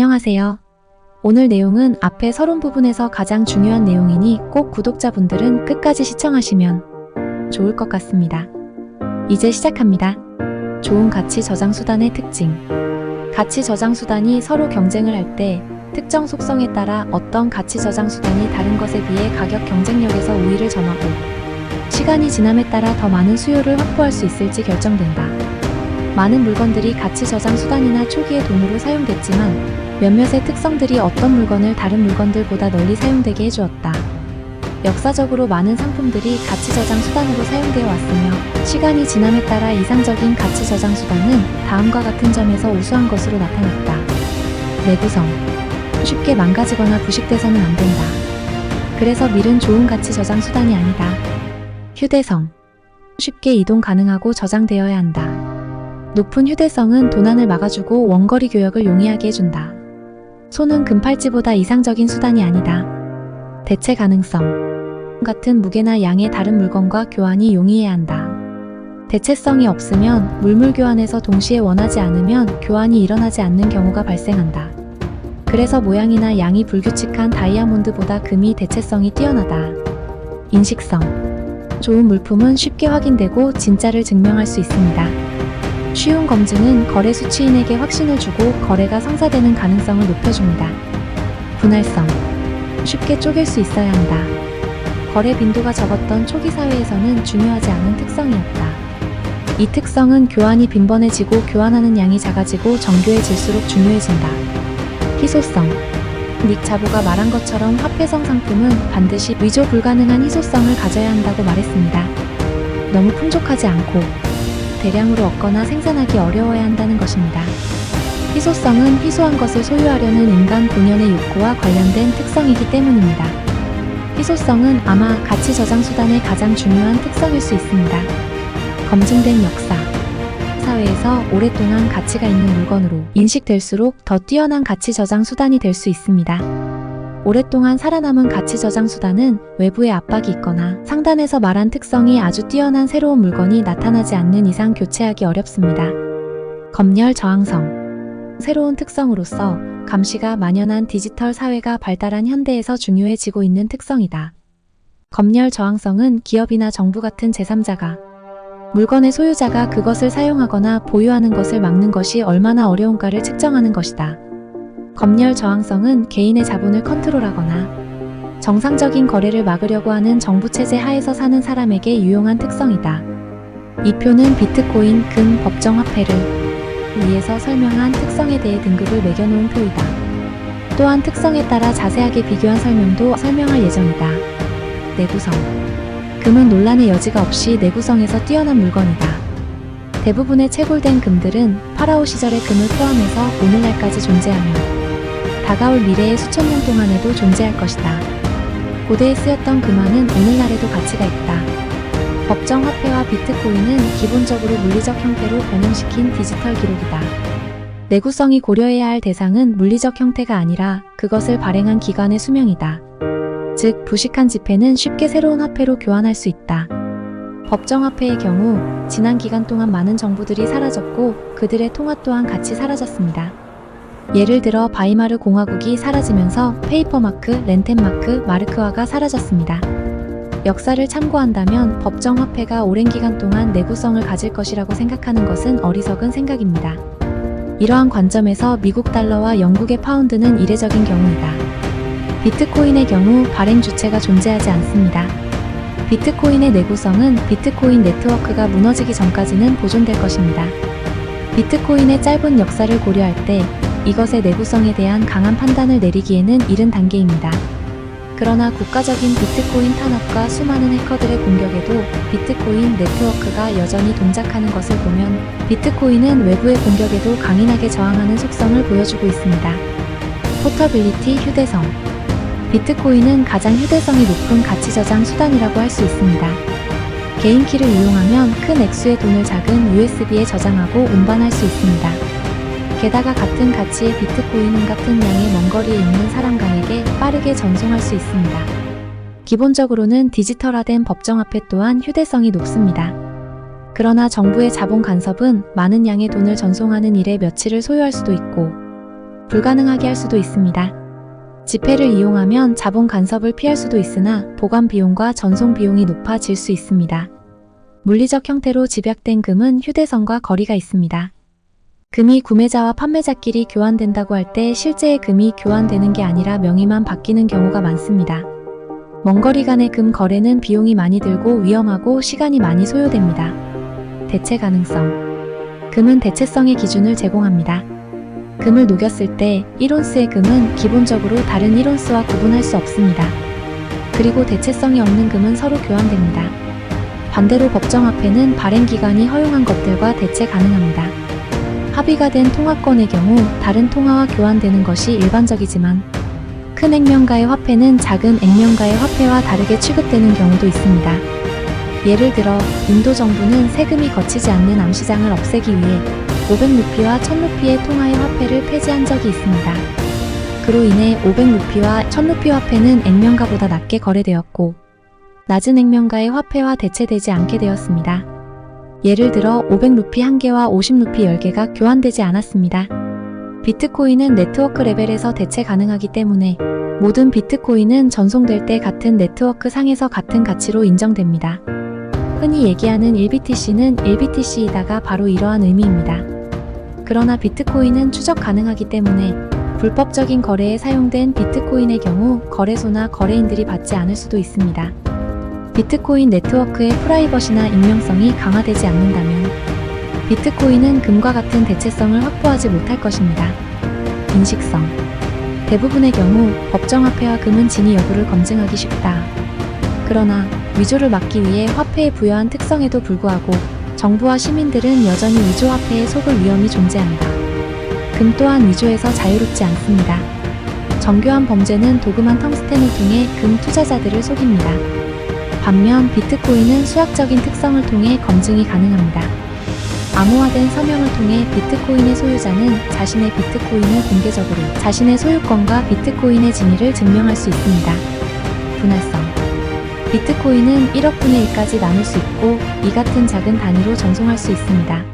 안녕하세요. 오늘 내용은 앞에 서론 부분에서 가장 중요한 내용이니 꼭 구독자분들은 끝까지 시청하시면 좋을 것 같습니다. 이제 시작합니다. 좋은 가치 저장 수단의 특징. 가치 저장 수단이 서로 경쟁을 할 때 특정 속성에 따라 어떤 가치 저장 수단이 다른 것에 비해 가격 경쟁력에서 우위를 점하고 시간이 지남에 따라 더 많은 수요를 확보할 수 있을지 결정된다. 많은 물건들이 가치 저장 수단이나 초기에 돈으로 사용됐지만 몇몇의 특성들이 어떤 물건을 다른 물건들보다 널리 사용되게 해주었다. 역사적으로 많은 상품들이 가치 저장 수단으로 사용되어 왔으며 시간이 지남에 따라 이상적인 가치 저장 수단은 다음과 같은 점에서 우수한 것으로 나타났다. 내구성. 쉽게 망가지거나 부식돼서는 안 된다. 그래서 밀은 좋은 가치 저장 수단이 아니다. 휴대성. 쉽게 이동 가능하고 저장되어야 한다. 높은 휴대성은 도난을 막아주고 원거리 교역을 용이하게 해준다. 손은 금팔찌보다 이상적인 수단이 아니다. 대체 가능성. 같은 무게나 양의 다른 물건과 교환이 용이해야 한다. 대체성이 없으면 물물 교환에서 동시에 원하지 않으면 교환이 일어나지 않는 경우가 발생한다. 그래서 모양이나 양이 불규칙한 다이아몬드보다 금이 대체성이 뛰어나다. 인식성. 좋은 물품은 쉽게 확인되고 진짜를 증명할 수 있습니다. 쉬운 검증은 거래 수취인에게 확신을 주고 거래가 성사되는 가능성을 높여줍니다. 분할성. 쉽게 쪼갤 수 있어야 한다. 거래 빈도가 적었던 초기 사회에서는 중요하지 않은 특성이었다. 이 특성은 교환이 빈번해지고 교환하는 양이 작아지고 정교해질수록 중요해진다. 희소성. 닉 자보가 말한 것처럼 화폐성 상품은 반드시 위조 불가능한 희소성을 가져야 한다고 말했습니다. 너무 풍족하지 않고 대량으로 얻거나 생산하기 어려워야 한다는 것입니다. 희소성은 희소한 것을 소유하려는 인간 본연의 욕구와 관련된 특성이기 때문입니다. 희소성은 아마 가치 저장 수단의 가장 중요한 특성일 수 있습니다. 검증된 역사. 사회에서 오랫동안 가치가 있는 물건으로 인식될수록 더 뛰어난 가치 저장 수단이 될 수 있습니다. 오랫동안 살아남은 가치 저장 수단은 외부의 압박이 있거나 상단에서 말한 특성이 아주 뛰어난 새로운 물건이 나타나지 않는 이상 교체하기 어렵습니다. 검열 저항성. 새로운 특성으로서 감시가 만연한 디지털 사회가 발달한 현대에서 중요해지고 있는 특성이다. 검열 저항성은 기업이나 정부 같은 제3자가 물건의 소유자가 그것을 사용하거나 보유하는 것을 막는 것이 얼마나 어려운가를 측정하는 것이다. 검열 저항성은 개인의 자본을 컨트롤하거나 정상적인 거래를 막으려고 하는 정부 체제 하에서 사는 사람에게 유용한 특성이다. 이 표는 비트코인, 금, 법정화폐를 위해서 설명한 특성에 대해 등급을 매겨놓은 표이다. 또한 특성에 따라 자세하게 비교한 설명도 설명할 예정이다. 내구성. 금은 논란의 여지가 없이 내구성에서 뛰어난 물건이다. 대부분의 채굴된 금들은 파라오 시절의 금을 포함해서 오늘날까지 존재하며 다가올 미래의 수천 년 동안에도 존재할 것이다. 고대에 쓰였던 금화는 오늘날에도 가치가 있다. 법정화폐와 비트코인은 기본적으로 물리적 형태로 변형시킨 디지털 기록이다. 내구성이 고려해야 할 대상은 물리적 형태가 아니라 그것을 발행한 기관의 수명이다. 즉, 부식한 지폐는 쉽게 새로운 화폐로 교환할 수 있다. 법정화폐의 경우 지난 기간 동안 많은 정부들이 사라졌고 그들의 통화 또한 같이 사라졌습니다. 예를 들어 바이마르 공화국이 사라지면서 페이퍼마크, 렌텐마크, 마르크화가 사라졌습니다. 역사를 참고한다면 법정화폐가 오랜 기간 동안 내구성을 가질 것이라고 생각하는 것은 어리석은 생각입니다. 이러한 관점에서 미국 달러와 영국의 파운드는 이례적인 경우이다. 비트코인의 경우 발행 주체가 존재하지 않습니다. 비트코인의 내구성은 비트코인 네트워크가 무너지기 전까지는 보존될 것입니다. 비트코인의 짧은 역사를 고려할 때 이것의 내구성에 대한 강한 판단을 내리기에는 이른 단계입니다. 그러나 국가적인 비트코인 탄압과 수많은 해커들의 공격에도 비트코인 네트워크가 여전히 동작하는 것을 보면 비트코인은 외부의 공격에도 강인하게 저항하는 속성을 보여주고 있습니다. 포터빌리티 휴대성. 비트코인은 가장 휴대성이 높은 가치 저장 수단이라고 할 수 있습니다. 개인 키를 이용하면 큰 액수의 돈을 작은 USB에 저장하고 운반할 수 있습니다. 게다가 같은 가치의 비트코인은 같은 양의 먼 거리에 있는 사람 간에게 빠르게 전송할 수 있습니다. 기본적으로는 디지털화된 법정화폐 또한 휴대성이 높습니다. 그러나 정부의 자본 간섭은 많은 양의 돈을 전송하는 일에 며칠을 소요할 수도 있고 불가능하게 할 수도 있습니다. 지폐를 이용하면 자본 간섭을 피할 수도 있으나 보관 비용과 전송 비용이 높아질 수 있습니다. 물리적 형태로 집약된 금은 휴대성과 거리가 있습니다. 금이 구매자와 판매자끼리 교환된다고 할 때 실제의 금이 교환되는 게 아니라 명의만 바뀌는 경우가 많습니다. 먼 거리 간의 금 거래는 비용이 많이 들고 위험하고 시간이 많이 소요됩니다. 대체 가능성. 금은 대체성의 기준을 제공합니다. 금을 녹였을 때 1온스의 금은 기본적으로 다른 1온스와 구분할 수 없습니다. 그리고 대체성이 없는 금은 서로 교환됩니다. 반대로 법정화폐는 발행기관이 허용한 것들과 대체 가능합니다. 합의가 된 통화권의 경우 다른 통화와 교환되는 것이 일반적이지만 큰 액면가의 화폐는 작은 액면가의 화폐와 다르게 취급되는 경우도 있습니다. 예를 들어 인도 정부는 세금이 거치지 않는 암시장을 없애기 위해 500루피와 1000루피의 통화의 화폐를 폐지한 적이 있습니다. 그로 인해 500루피와 1000루피 화폐는 액면가보다 낮게 거래되었고 낮은 액면가의 화폐와 대체되지 않게 되었습니다. 예를 들어 500루피 1개와 50루피 10개가 교환되지 않았습니다. 비트코인은 네트워크 레벨에서 대체 가능하기 때문에 모든 비트코인은 전송될 때 같은 네트워크 상에서 같은 가치로 인정됩니다. 흔히 얘기하는 1BTC는 1BTC이다가 바로 이러한 의미입니다. 그러나 비트코인은 추적 가능하기 때문에 불법적인 거래에 사용된 비트코인의 경우 거래소나 거래인들이 받지 않을 수도 있습니다. 비트코인 네트워크의 프라이버시나 익명성이 강화되지 않는다면 비트코인은 금과 같은 대체성을 확보하지 못할 것입니다. 인식성. 대부분의 경우 법정화폐와 금은 진위 여부를 검증하기 쉽다. 그러나 위조를 막기 위해 화폐에 부여한 특성에도 불구하고 정부와 시민들은 여전히 위조화폐에 속을 위험이 존재한다. 금 또한 위조에서 자유롭지 않습니다. 정교한 범죄는 도금한 텅스텐을 통해 금 투자자들을 속입니다. 반면 비트코인은 수학적인 특성을 통해 검증이 가능합니다. 암호화된 서명을 통해 비트코인의 소유자는 자신의 비트코인을 공개적으로 자신의 소유권과 비트코인의 진위를 증명할 수 있습니다. 분할성. 비트코인은 1억 분의 1까지 나눌 수 있고 이 같은 작은 단위로 전송할 수 있습니다.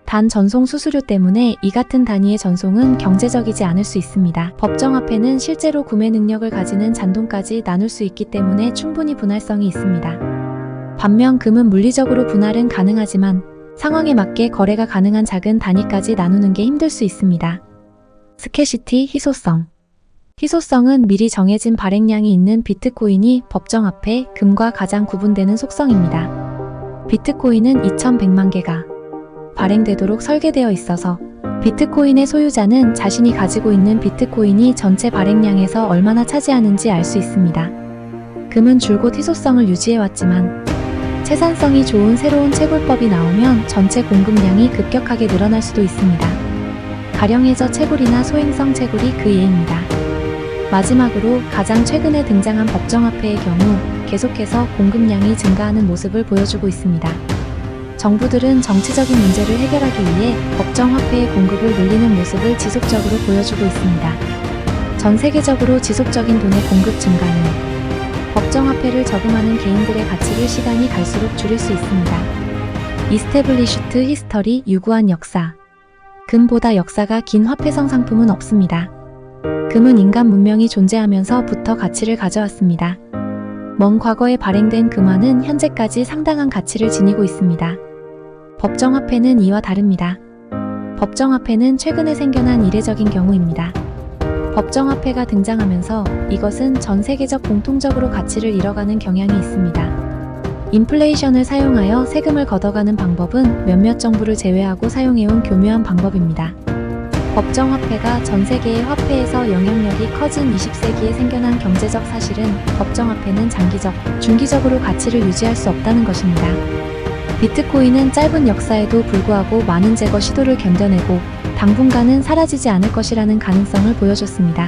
단 전송 수수료 때문에 이 같은 단위의 전송은 경제적이지 않을 수 있습니다. 법정화폐는 실제로 구매 능력을 가지는 잔돈까지 나눌 수 있기 때문에 충분히 분할성이 있습니다. 반면 금은 물리적으로 분할은 가능하지만 상황에 맞게 거래가 가능한 작은 단위까지 나누는 게 힘들 수 있습니다. 스캐시티, 희소성. 희소성은 미리 정해진 발행량이 있는 비트코인이 법정화폐, 금과 가장 구분되는 속성입니다. 비트코인은 2100만 개가 발행되도록 설계되어 있어서 비트코인의 소유자는 자신이 가지고 있는 비트코인이 전체 발행량에서 얼마나 차지하는지 알 수 있습니다. 금은 줄곧 희소성을 유지해왔지만 채산성이 좋은 새로운 채굴법이 나오면 전체 공급량이 급격하게 늘어날 수도 있습니다. 가령해저 채굴이나 소행성 채굴이 그 예입니다. 마지막으로 가장 최근에 등장한 법정화폐의 경우 계속해서 공급량이 증가하는 모습을 보여주고 있습니다. 정부들은 정치적인 문제를 해결하기 위해 법정화폐의 공급을 늘리는 모습을 지속적으로 보여주고 있습니다. 전 세계적으로 지속적인 돈의 공급 증가는 법정화폐를 저금하는 개인들의 가치를 시간이 갈수록 줄일 수 있습니다. Established History, 유구한 역사. 금보다 역사가 긴 화폐성 상품은 없습니다. 금은 인간 문명이 존재하면서부터 가치를 가져왔습니다. 먼 과거에 발행된 금화는 현재까지 상당한 가치를 지니고 있습니다. 법정화폐는 이와 다릅니다. 법정화폐는 최근에 생겨난 이례적인 경우입니다. 법정화폐가 등장하면서 이것은 전 세계적 공통적으로 가치를 잃어가는 경향이 있습니다. 인플레이션을 사용하여 세금을 걷어가는 방법은 몇몇 정부를 제외하고 사용해온 교묘한 방법입니다. 법정화폐가 전 세계의 화폐에서 영향력이 커진 20세기에 생겨난 경제적 사실은 법정화폐는 장기적, 중기적으로 가치를 유지할 수 없다는 것입니다. 비트코인은 짧은 역사에도 불구하고 많은 제거 시도를 견뎌내고 당분간은 사라지지 않을 것이라는 가능성을 보여줬습니다.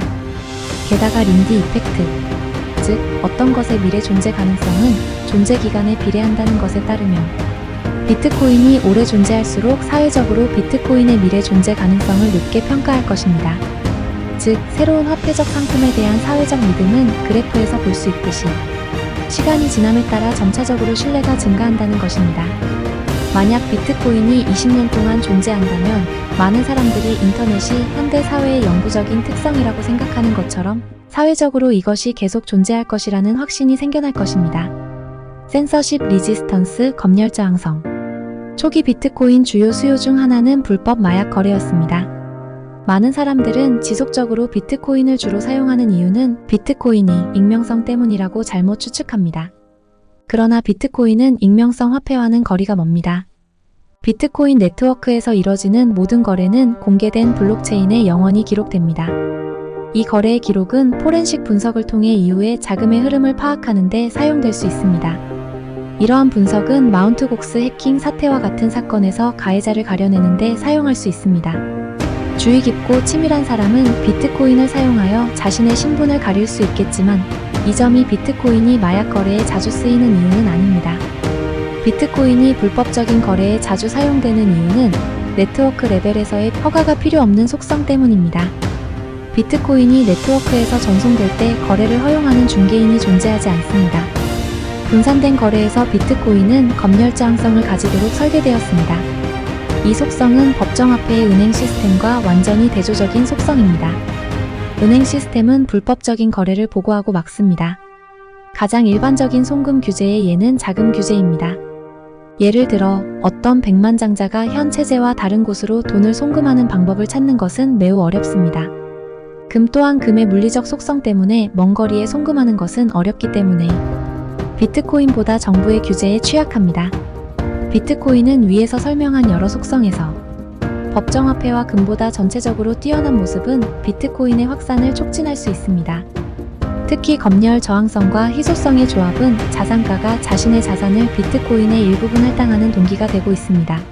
게다가 린디 이펙트, 즉 어떤 것의 미래 존재 가능성은 존재 기간에 비례한다는 것에 따르면 비트코인이 오래 존재할수록 사회적으로 비트코인의 미래 존재 가능성을 높게 평가할 것입니다. 즉 새로운 화폐적 상품에 대한 사회적 믿음은 그래프에서 볼 수 있듯이 시간이 지남에 따라 점차적으로 신뢰가 증가한다는 것입니다. 만약 비트코인이 20년 동안 존재한다면 많은 사람들이 인터넷이 현대 사회의 영구적인 특성이라고 생각하는 것처럼 사회적으로 이것이 계속 존재할 것이라는 확신이 생겨날 것입니다. 센서십 리지스턴스 검열 저항성. 초기 비트코인 주요 수요 중 하나는 불법 마약 거래였습니다. 많은 사람들은 지속적으로 비트코인을 주로 사용하는 이유는 비트코인이 익명성 때문이라고 잘못 추측합니다. 그러나 비트코인은 익명성 화폐와는 거리가 멉니다. 비트코인 네트워크에서 이뤄지는 모든 거래는 공개된 블록체인에 영원히 기록됩니다. 이 거래의 기록은 포렌식 분석을 통해 이후의 자금의 흐름을 파악하는 데 사용될 수 있습니다. 이러한 분석은 마운트 곡스 해킹 사태와 같은 사건에서 가해자를 가려내는 데 사용할 수 있습니다. 주의 깊고 치밀한 사람은 비트코인을 사용하여 자신의 신분을 가릴 수 있겠지만 이 점이 비트코인이 마약 거래에 자주 쓰이는 이유는 아닙니다. 비트코인이 불법적인 거래에 자주 사용되는 이유는 네트워크 레벨에서의 허가가 필요 없는 속성 때문입니다. 비트코인이 네트워크에서 전송될 때 거래를 허용하는 중개인이 존재하지 않습니다. 분산된 거래에서 비트코인은 검열 저항성을 가지도록 설계되었습니다. 이 속성은 법정화폐의 은행 시스템과 완전히 대조적인 속성입니다. 은행 시스템은 불법적인 거래를 보고하고 막습니다. 가장 일반적인 송금 규제의 예는 자금 규제입니다. 예를 들어 어떤 백만장자가 현 체제와 다른 곳으로 돈을 송금하는 방법을 찾는 것은 매우 어렵습니다. 금 또한 금의 물리적 속성 때문에 먼 거리에 송금하는 것은 어렵기 때문에 비트코인보다 정부의 규제에 취약합니다. 비트코인은 위에서 설명한 여러 속성에서 법정화폐와 금보다 전체적으로 뛰어난 모습은 비트코인의 확산을 촉진할 수 있습니다. 특히 검열 저항성과 희소성의 조합은 자산가가 자신의 자산을 비트코인의 일부분 할당하는 동기가 되고 있습니다.